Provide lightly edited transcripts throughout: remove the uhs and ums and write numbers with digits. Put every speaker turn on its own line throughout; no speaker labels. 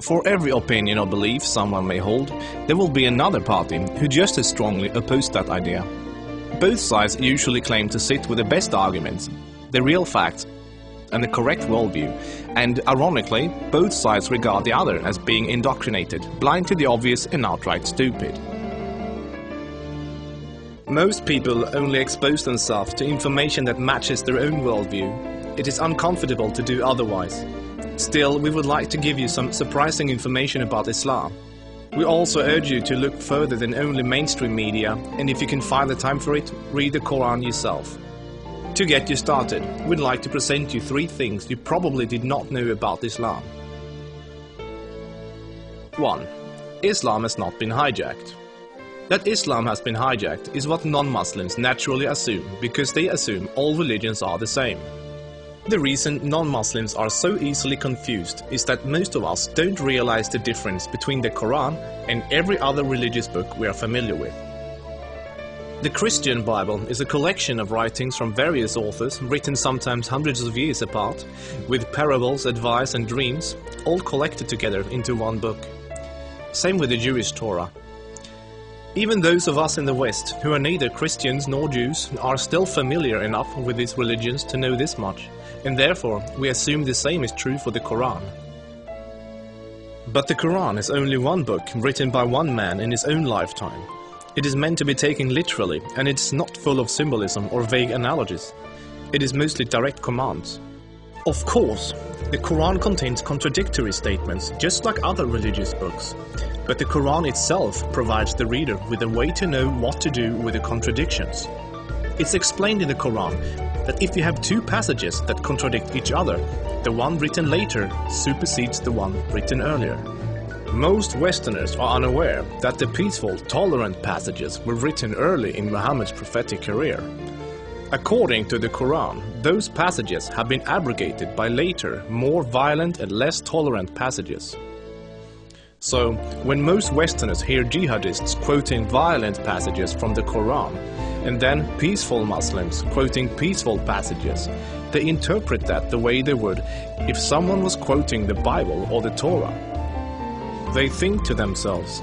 For every opinion or belief someone may hold, there will be another party who just as strongly oppose that idea. Both sides usually claim to sit with the best arguments, the real facts, and the correct worldview, and ironically, both sides regard the other as being indoctrinated, blind to the obvious and outright stupid. Most people only expose themselves to information that matches their own worldview. It is uncomfortable to do otherwise. Still, we would like to give you some surprising information about Islam. We also urge you to look further than only mainstream media, and if you can find the time for it, read the Qur'an yourself. To get you started, we'd like to present you 3 things you probably did not know about Islam. 1. Islam has not been hijacked. That Islam has been hijacked is what non-Muslims naturally assume, because they assume all religions are the same. The reason non-Muslims are so easily confused is that most of us don't realize the difference between the Quran and every other religious book we are familiar with. The Christian Bible is a collection of writings from various authors, written sometimes hundreds of years apart, with parables, advice and dreams, all collected together into one book. Same with the Jewish Torah. Even those of us in the West, who are neither Christians nor Jews, are still familiar enough with these religions to know this much, and therefore we assume the same is true for the Quran. But the Quran is only one book written by one man in his own lifetime. It is meant to be taken literally, and it's not full of symbolism or vague analogies. It is mostly direct commands. Of course, the Quran contains contradictory statements, just like other religious books. But the Quran itself provides the reader with a way to know what to do with the contradictions. It's explained in the Quran that if you have 2 passages that contradict each other, the one written later supersedes the one written earlier. Most Westerners are unaware that the peaceful, tolerant passages were written early in Muhammad's prophetic career. According to the Quran, those passages have been abrogated by later, more violent and less tolerant passages. So, when most Westerners hear jihadists quoting violent passages from the Quran, and then peaceful Muslims quoting peaceful passages, they interpret that the way they would if someone was quoting the Bible or the Torah. They think to themselves,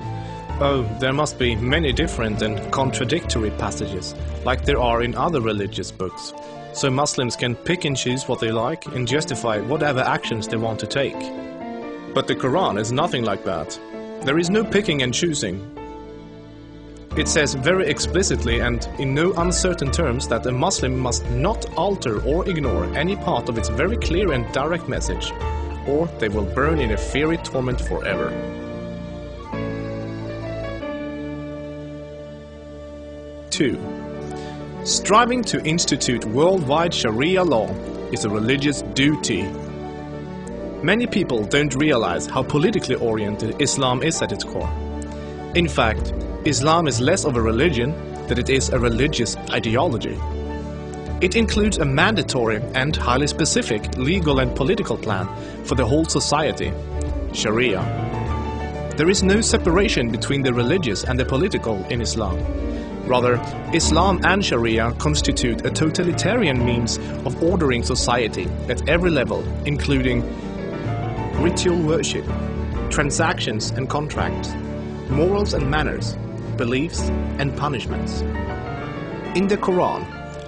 oh, there must be many different and contradictory passages, like there are in other religious books, so Muslims can pick and choose what they like and justify whatever actions they want to take. But the Quran is nothing like that. There is no picking and choosing. It says very explicitly and in no uncertain terms that a Muslim must not alter or ignore any part of its very clear and direct message, or they will burn in a fiery torment forever. 2. Striving to institute worldwide Sharia law is a religious duty. Many people don't realize how politically oriented Islam is at its core. In fact, Islam is less of a religion than it is a religious ideology. It includes a mandatory and highly specific legal and political plan for the whole society, Sharia. There is no separation between the religious and the political in Islam. Rather, Islam and Sharia constitute a totalitarian means of ordering society at every level, including ritual worship, transactions and contracts, morals and manners, beliefs and punishments. In the Quran,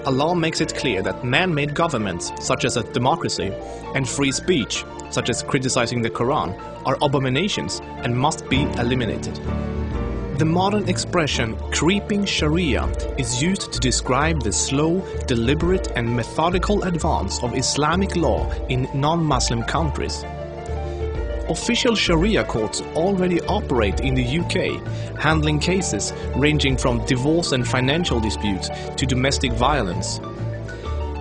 Allah makes it clear that man-made governments, such as a democracy, and free speech, such as criticizing the Quran, are abominations and must be eliminated. The modern expression creeping Sharia is used to describe the slow, deliberate and methodical advance of Islamic law in non-Muslim countries. Official Sharia courts already operate in the UK, handling cases ranging from divorce and financial disputes to domestic violence.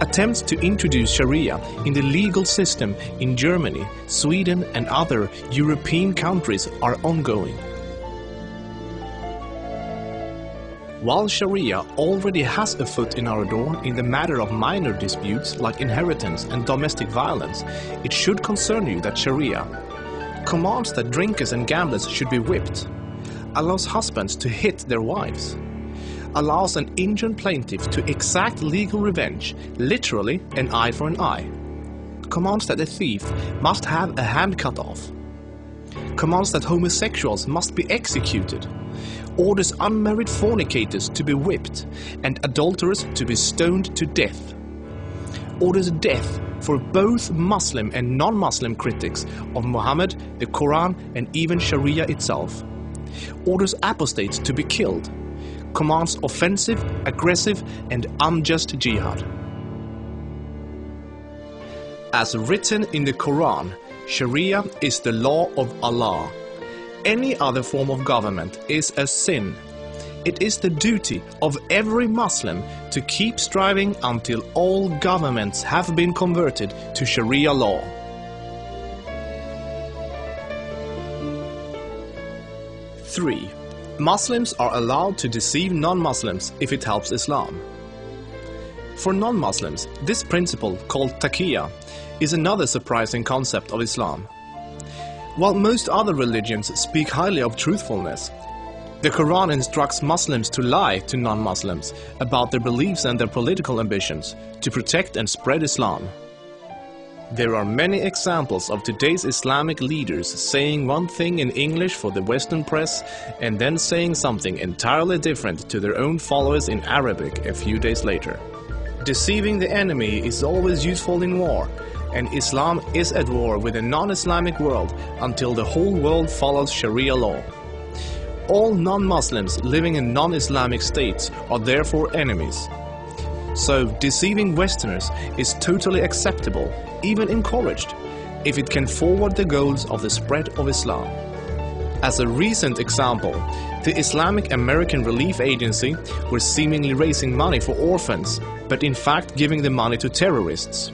Attempts to introduce Sharia in the legal system in Germany, Sweden and other European countries are ongoing. While Sharia already has a foot in our door in the matter of minor disputes like inheritance and domestic violence, it should concern you that Sharia commands that drinkers and gamblers should be whipped, allows husbands to hit their wives, allows an injured plaintiff to exact legal revenge, literally an eye for an eye, commands that a thief must have a hand cut off, commands that homosexuals must be executed, orders unmarried fornicators to be whipped and adulterers to be stoned to death, orders death for both Muslim and non-Muslim critics of Muhammad, the Qur'an and even Sharia itself, orders apostates to be killed, commands offensive, aggressive and unjust jihad. As written in the Qur'an, Sharia is the law of Allah. Any other form of government is a sin. It is the duty of every Muslim to keep striving until all governments have been converted to Sharia law. Three, Muslims are allowed to deceive non-Muslims if it helps Islam. For non-Muslims, this principle, called taqiyya, is another surprising concept of Islam. While most other religions speak highly of truthfulness, the Quran instructs Muslims to lie to non-Muslims about their beliefs and their political ambitions to protect and spread Islam. There are many examples of today's Islamic leaders saying one thing in English for the Western press and then saying something entirely different to their own followers in Arabic a few days later. Deceiving the enemy is always useful in war, and Islam is at war with the non-Islamic world until the whole world follows Sharia law. All non-Muslims living in non-Islamic states are therefore enemies. So deceiving Westerners is totally acceptable, even encouraged, if it can forward the goals of the spread of Islam. As a recent example, the Islamic American Relief Agency was seemingly raising money for orphans, but in fact giving the money to terrorists.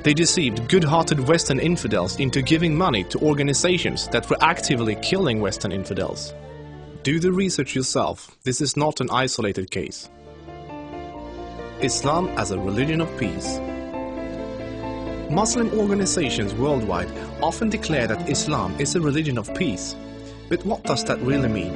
They deceived good-hearted Western infidels into giving money to organizations that were actively killing Western infidels. Do the research yourself, this is not an isolated case. Islam as a religion of peace. Muslim organizations worldwide often declare that Islam is a religion of peace. But what does that really mean?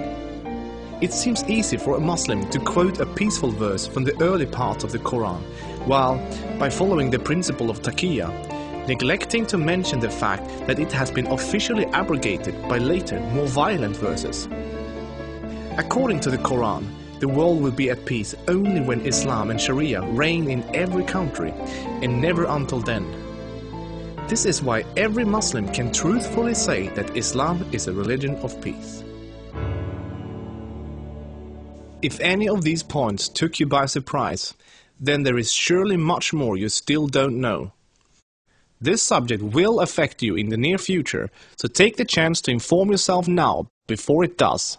It seems easy for a Muslim to quote a peaceful verse from the early parts of the Quran, while, by following the principle of taqiyya, neglecting to mention the fact that it has been officially abrogated by later, more violent verses. According to the Quran, the world will be at peace only when Islam and Sharia reign in every country, and never until then. This is why every Muslim can truthfully say that Islam is a religion of peace. If any of these points took you by surprise, then there is surely much more you still don't know. This subject will affect you in the near future, so take the chance to inform yourself now before it does.